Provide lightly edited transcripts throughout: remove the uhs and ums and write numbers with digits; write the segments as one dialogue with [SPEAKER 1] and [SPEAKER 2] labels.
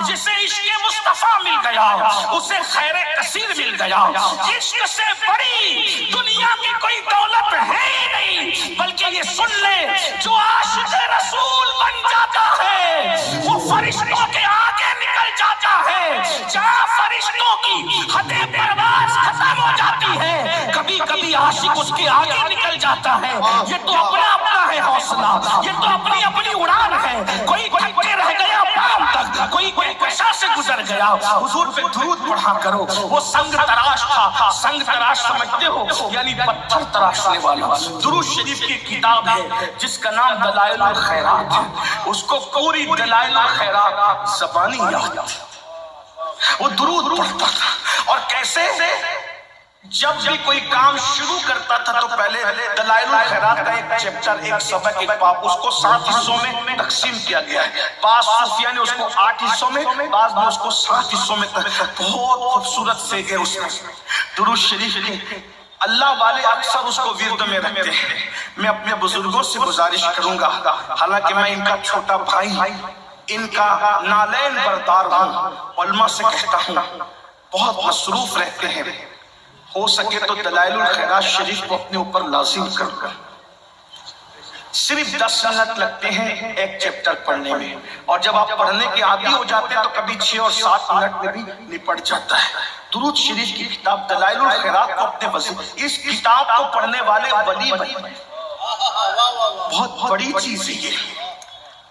[SPEAKER 1] جسے عشق مصطفیٰ مل گیا اسے خیر کثیر مل گیا. عشق سے بڑی دنیا کی کوئی دولت ہے ہی نہیں. بلکہ یہ سن لے جو عاشق رسول بن جاتا ہے وہ فرشتوں کے آگے نکل جاتا ہے. جہاں فرشتوں کی حد پرواز ختم ہو جاتی ہے کبھی کبھی عاشق اس کے آگے نکل جاتا ہے. یہ تو اپنا اپنا ہے حوصلہ, یہ تو اپنی اپنی اڑان ہے. کوئی تھک کے رہ گیا پام تک, کوئی کشا سے گزر گیا. حضور پہ درود پڑھا کرو. وہ سنگ تراش تھا. سنگ تراش سمجھتے ہو یعنی پتھر تراشنے والا. درود شریف کی کتاب ہے جس کا نام دلائل الخیرات ہے. اس کو پوری دلائل الخیرات زبانی یاد تھی. وہ درود پڑھتا تھا اور کیسے جب بھی کوئی کام شروع کرتا تھا تو پہلے دلائل الخیرات کا ایک چیپٹر, ایک سبق, ایک باب, اس کو 7 حصوں میں تقسیم کیا گیا ہے. بعض صوفیہ نے اس کو 8 حصوں میں, بعض نے اس کو 7 حصوں میں. بہت خوبصورت سے گئے اس میں درود شریف کی. اللہ والے اکثر اس کو ورد میں رکھتے ہیں. میں اپنے بزرگوں سے گزارش کروں گا, حالانکہ میں ان کا چھوٹا بھائی, ان کا نالین بردار ہوں, علماء سے کہتا ہوں بہت مصروف رہتے ہیں, ہو سکے تو دلائل الخیرات شریف کو اپنے اوپر لازم کر کر. صرف 10 منٹ لگتے ہیں ایک چیپٹر پڑھنے میں, اور جب آپ پڑھنے کے عادی ہو جاتے ہیں تو کبھی 6 اور 7 منٹ میں بھی نپٹ جاتا ہے. درود شریف کی کتاب دلائل الخیرات کو اپنے وزن, اس کتاب کو پڑھنے والے ولی بن, بہت بڑی چیز ہے یہ,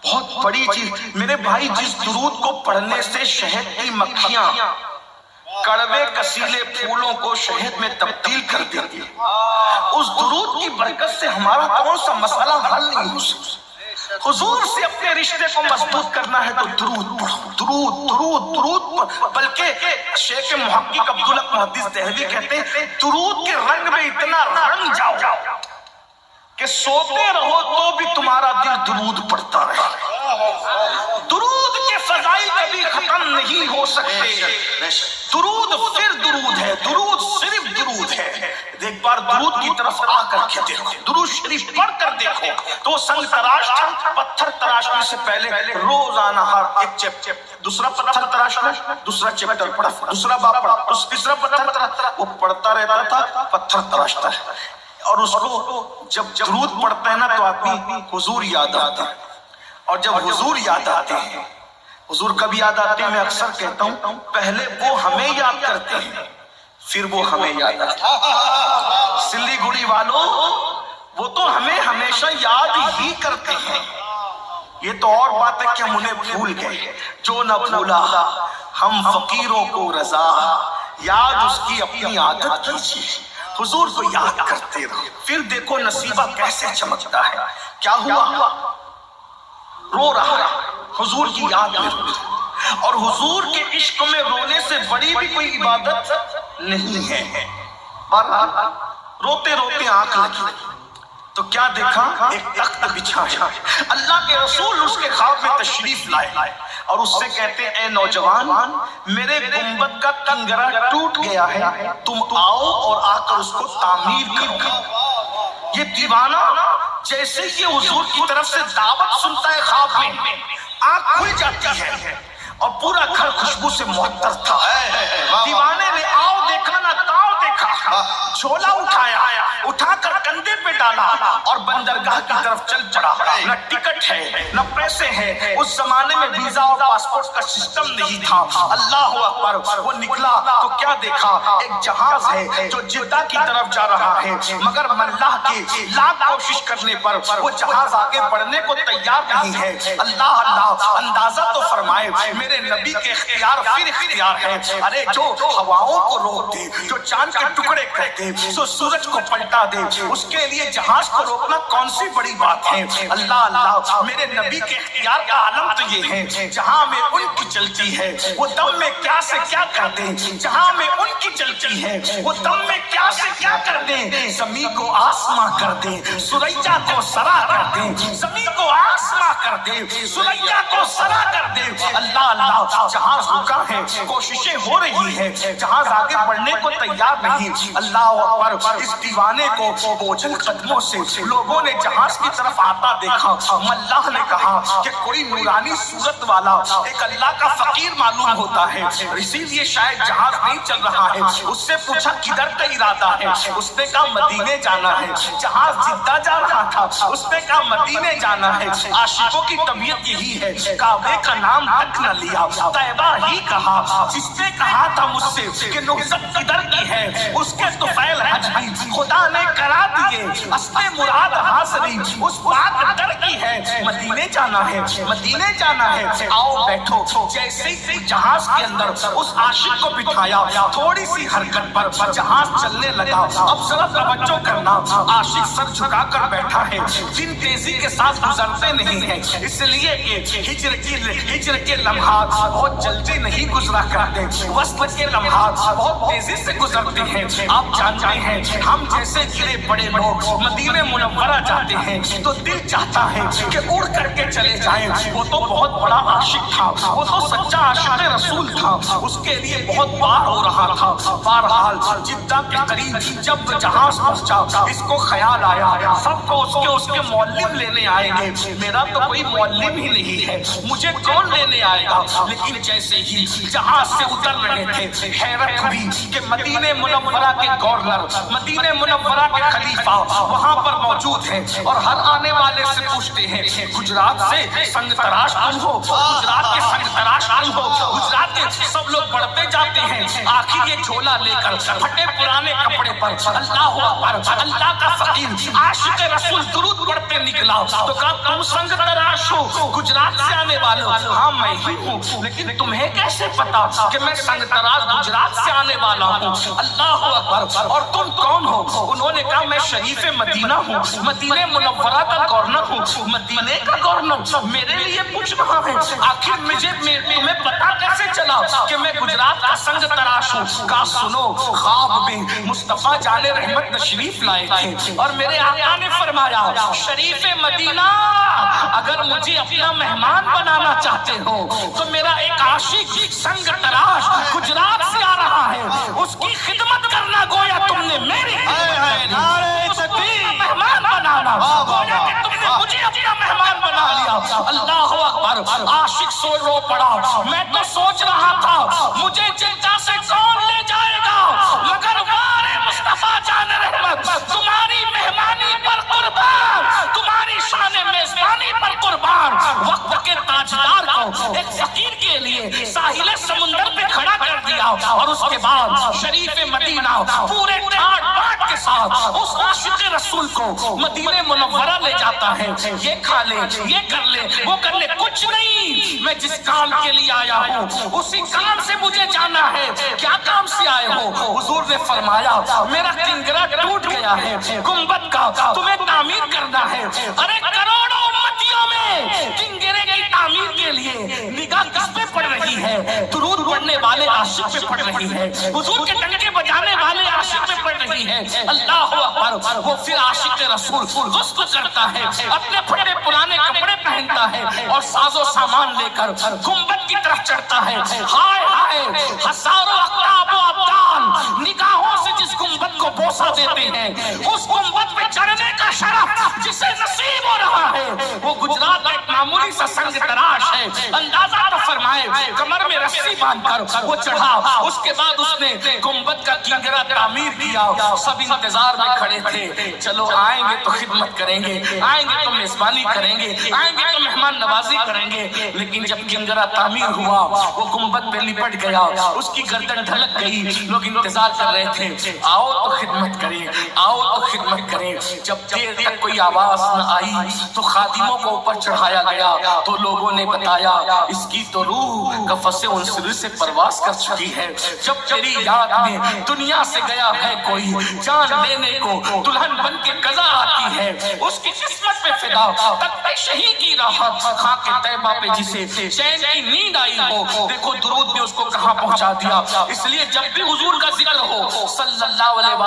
[SPEAKER 1] بہت بڑی چیز. میرے بھائی, جس درود کو پڑھنے سے شہد کی مکھیاں کڑوے کسیلے پھولوں کو شہد میں تبدیل کر دیتی, اس درود کی برکت سے ہمارا کون سا مسئلہ حل نہیں ہو سکتا. حضور سے اپنے رشتے کو مضبوط کرنا ہے تو درود پڑھو, درود درود درود. بلکہ شیخ محقق عبدالحق محدث دہلوی کہتے ہیں درود کے رنگ میں اتنا رنگ جاؤ کہ سوتے رہو تو بھی تمہارا دل درود پڑھتا رہے. درود کے فضائل کبھی ختم نہیں ہو سکتے. درود پھر درود ہے, درود صرف درود ہے. ایک بار درود کی طرف آ کر کے دیکھو, درود شریف پڑھ کر دیکھو تو وہ سنگ تراش تھا. پتھر تراشنے سے پہلے روزانہ ہر ایک چیپٹر, دوسرا پتھر تراشنا, دوسرا چیپٹر پڑھا, دوسرا باب پڑھا, تیسرا پتھر تراشنا. وہ پڑھتا رہتا تھا, پتھر تراشتا ہے. اور اس کو جب درود پڑھتا ہے نا تو آدمی حضور یاد آتا ہے, اور جب حضور یاد آتے ہیں, حضور کبھی یاد آتے ہیں, میں اکثر کہتا ہوں پہلے وہ ہمیں یاد کرتے ہیں پھر وہ ہمیں یاد آتے ہیں. سلی گڑی والوں, وہ تو ہمیں ہمیشہ یاد ہی کرتے ہیں. یہ تو اور بات ہے کہ ہم انہیں بھول گئے. جو نہ بھولا ہم فقیروں کو رضا, یاد اس کی اپنی عادت کیجیے. حضور کو یاد کرتے رہو, پھر دیکھو نصیبہ کیسے چمکتا ہے. کیا ہوا؟ رو رہا حضور کی یاد میں رو, اور حضور کے عشق میں رونے سے بڑی بھی کوئی عبادت نہیں ہے. روتے روتے آنکھ لگی تو کیا دیکھا؟ ایک تخت بچھا ہے. اللہ کے رسول اس کے خواب میں تشریف لائے اور اس سے کہتے اے نوجوان, میرے گنبد کا کنگرا ٹوٹ گیا ہے, تم آؤ اور آ کر اس کو تعمیر کرو. یہ دیوانہ جیسے ہی حضور کی طرف سے دعوت سنتا ہے خواب میں آنکھ کھل جاتی ہے اور پورا گھر خوشبو سے معطر تھا. دیوانے نے آؤ دیکھا نہ تاؤ دیکھا, جھولا اٹھایا, اٹھا کر کندھے پہ ڈالا اور بندرگاہ کی طرف چل پڑا. نہ ٹکٹ ہے نہ پیسے ہیں, اس زمانے میں ویزا اور پاسپورٹ کا سسٹم نہیں تھا. اللہ اکبر. وہ نکلا تو کیا دیکھا؟ ایک جہاز ہے جو جدہ کی طرف جا رہا ہے, مگر ملاح کے لاکھ کوشش کرنے پر وہ جہاز آگے بڑھنے کو تیار نہیں ہے. اللہ اللہ, اندازہ تو فرمائے میرے نبی کے اختیار پھر اختیار ہے. ارے جو ہواؤں کو روک دے, جو چاند کے ٹکڑے کر دے, جو سورج کو پلٹا دے, اس کے لیے جہاز کو روکنا کون سی بڑی بات ہے. اللہ اللہ, میرے نبی کے اختیار کا عالم تو یہ ہے جہاں میں ان کی چلتی ہے وہ دم میں کیا سے کیا کر دیں, جہاں میں ان کی چلتی ہے وہ دم میں کیا سے کیا کر دیں. زمین کو آسماں کر دیں, سریا کو سرا کر دیں, زمین کو آسماں کر دیں, سریا کو سرا کر دیں. اللہ اللہ اللہ جہاز رکا ہے، کوششیں ہو رہی ہے، جہاز آگے بڑھنے کو تیار نہیں. اللہ اکبر. اس دیوانے کو بوجھل قدموں سے لوگوں نے جہاز کی طرف آتا دیکھا. ملاح نے کہا کہ کوئی نورانی صورت والا ایک اللہ کا فقیر معلوم ہوتا ہے، اسی لیے شاید جہاز نہیں چل رہا ہے. اس سے پوچھا کدھر کا ارادہ ہے؟ اس نے کہا مدینے جانا ہے. جہاز جدہ جا رہا تھا، اس نے کہا مدینے جانا ہے. عاشقوں کی طبیعت یہی ہے، کعبے کا نام تک نہ لیا، طیبہ ہی کہا. جس نے کہا تھا مجھ سے کہ نہضت کدھر کی ہے، اس کے طفیل حج بھی خدا نے کرا دیے. اصل مراد حاضری اس پاک در کی ہے. مدینے جانا ہے، مدینے جانا ہے. آؤ بیٹھو. جیسے ہی جہاز کے اندر اس عاشق کو بٹھایا، تھوڑی سی حرکت پر جہاز چلنے لگا. اب ذرا توجہ کرنا، عاشق سر جھکا کر بیٹھا ہے. دن تیزی کے ساتھ گزرتے نہیں ہیں، اس لیے کہ ہجر کے لمحات بہت جلدی نہیں گزرا کرتے، وصل کے لمحات بہت تیزی سے گزرتے ہیں. آپ جانتے ہیں ہم جیسے گرے پڑے لوگ مدینہ منورہ جاتے ہیں تو دل چاہتا ہے کہ اڑ کر کے چلے جائیں. وہ تو بہت بڑا عاشق تھا، وہ تو سچا عاشق رسول تھا، اس کے لیے بہت بار ہو رہا تھا. بہرحال جدہ کے قریب جب جہاز پہنچا، اس کو خیال آیا سب کو اس کے معلم لینے آئیں گے. میرا تو کوئی معلم ہی نہیں ہے، مجھے کون لینے آئے گا؟ لیکن جیسے ہی جہاز سے اتر رہے تھے، حیرت ہوئی کہ مدینہ منورہ کے گورنر، مدینہ منورہ کے خلیفہ وہاں پر موجود ہیں اور ہر آنے والے سے پوچھتے ہیں گجرات سے سنگ تراش تم ہو، گجرات کے سنگ تراش تم ہو. گجرات کے سب لوگ بڑھتے جاتے ہیں. آخر یہ جھولا لے کر پھٹے پرانے کپڑے پر اللہ اکبر، اللہ کا فقیر عاشق رسول درود پڑھتے نکلا. تو کہا تم سنگ تراش ہو، گجرات سے آنے والے ہو؟ ہاں میں ہی ہوں. لیکن تمہیں کیسے پتا کہ میں سنگ تراش گجرات سے آنے والا ہوں؟ اللہ اکبر. اور تم کون ہو؟ انہوں نے کہا میں شریف مدینہ ہوں، مدینہ منورہ کا گورنر ہوں. مدینہ کا گورنر میرے لیے پوچھ رہا ہے؟ آخر تمہیں پتا کیسے چلا کہ میں گجرات کا سنگ تراش ہوں؟ کہا سنو، خواب میں مصطفیٰ جان رحمت تشریف لائے تھے اور میرے آقا نے فرمایا شریف مدینہ اگر مجھے اپنا مہمان بنانا چاہتے ہو تو میرا ایک عاشق سنگ تراش گجرات سے آ رہا ہے، اس کی خدمت کرنا گویا تم نے میرے مہمان بنانا، گویا کہ تم نے مجھے اپنا مہمان بنا لیا. اللہ اکبر. عاشق سو رو پڑا. میں تو سوچ رہا تھا مجھے جدہ سے کون لے جائے گا، مگر وارے مصطفیٰ جان رحمت تمہاری مہمانی پر قربان، تمہاری شان میزبانی پر قربان. وقت کے تاجدار کو ایک فقیر کے لیے ساحل سمندر پہ کھڑا کر دیا اور اس کے بعد شریف مدینہ پورے ٹھاٹ باٹ کے ساتھ اس عاشق رسول کو مدینہ منورہ لے جاتا ہے. یہ کھا لے، یہ کر لے، وہ کر لے، کچھ نہیں. میں جس کام کے لیے آیا ہوں اسی کام سے مجھے جانا ہے. کیا کام سے آئے ہو؟ حضور نے فرمایا میرا کنگرا ٹوٹ گیا ہے، گنبد کا تمہیں تعمیر کرنا ہے. ارے کروڑوں امتیوں میں کنگرے کی تعمیر کے لیے نگاہ کس پہ پڑ رہی ہے؟ درود پڑھنے والے عاشق پہ پڑ رہی ہے، حضور کے ڈنکے بجانے والے عاشق پہ پڑ رہی ہے. اللہ اکبر. وہ پھر عاشق رسول غسل کرتا ہے، اپنے پھٹے پرانے کپڑے پہنتا ہے اور ساز و سامان لے کر گنبد کی طرف چڑھتا ہے. ہائے ہائے، ہزاروں اقطاب و ابدال نگاہوں سے جس گنبد کو بوسہ دیتے ہیں، اس گنبد پہ چڑھنے کا شرف جسے نصیب ہو رہا ہے وہ گجرات کا ایک معمولی سا سنگ تراش ہے. اندازہ تو فرمائے کمر میں رسی باندھ کر وہ چڑھا. اس کے بعد اس نے گنبد کا کنگرا تعمیر کیا. سب انتظار میں کھڑے تھے، چلو آئیں گے تو خدمت کریں گے، آئیں گے تو میزبانی کریں گے، آئیں گے تو مہمان نوازی کریں گے. لیکن جب کنگرا تعمیر ہوا وہ گنبد پہ لپٹ گیا، اس کی گردن ڈھلک گئی. لوگ انتظار کر رہے تھے آؤ تو خدمت کریں، آؤ تو خدمت کریں. جب دیر تک کوئی آواز نہ آئی تو خادموں کو اوپر چڑھایا گیا تو لوگوں نے بتایا اس کی تو روح قفس عنصری سے پرواز کر چکی ہے. جب تیری یاد میں دنیا سے گیا ہے کوئی، جان لینے کو دلہن بن کے قضا آتی ہے. اس کی قسمت پہ فدا تخت شہید کی راحت، خاک طیبہ پہ جسے چین کی نیند آئی دیکھو درود نے اس کو کہاں پہنچا دیا. اس لیے جب بھی حضور کا ذکر ہو صلی اللہ علیہ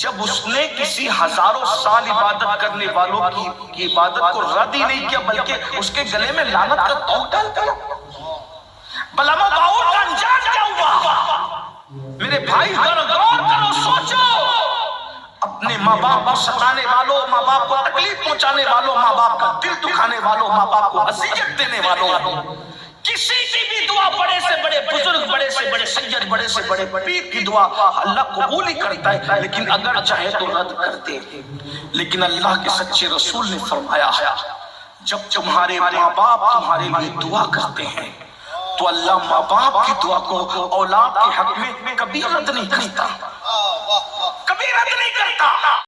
[SPEAKER 1] جب اس نے کسی ہزاروں سال عبادت کرنے والوں کی عبادت کو رد ہی نہیں کیا بلکہ اس کے گلے میں لعنت کا توق ڈال دیا، بلامہ باور کا انجام کیا ہوا؟ میرے بھائی غور کرو، سوچو، اپنے ماں باپ کو ستانے والوں، ماں باپ کو تکلیف پہنچانے والوں، ماں باپ کا دل دکھانے والوں، ماں باپ کو اذیت دینے والوں، کسی کی بھی دعا، بڑے سے بڑے بزرگ، بڑے سے بڑے سید، بڑے سے بڑے پیر کی دعا اللہ قبول ہی کرتا ہے، لیکن اگر چاہے تو رد کر دے۔ لیکن اللہ کے سچے رسول نے فرمایا جب تمہارے ماں باپ تمہارے لیے دعا کرتے ہیں تو اللہ ماں باپ کی دعا کو اولاد کے حق میں کبھی رد نہیں کرتا، کبھی رد نہیں کرتا۔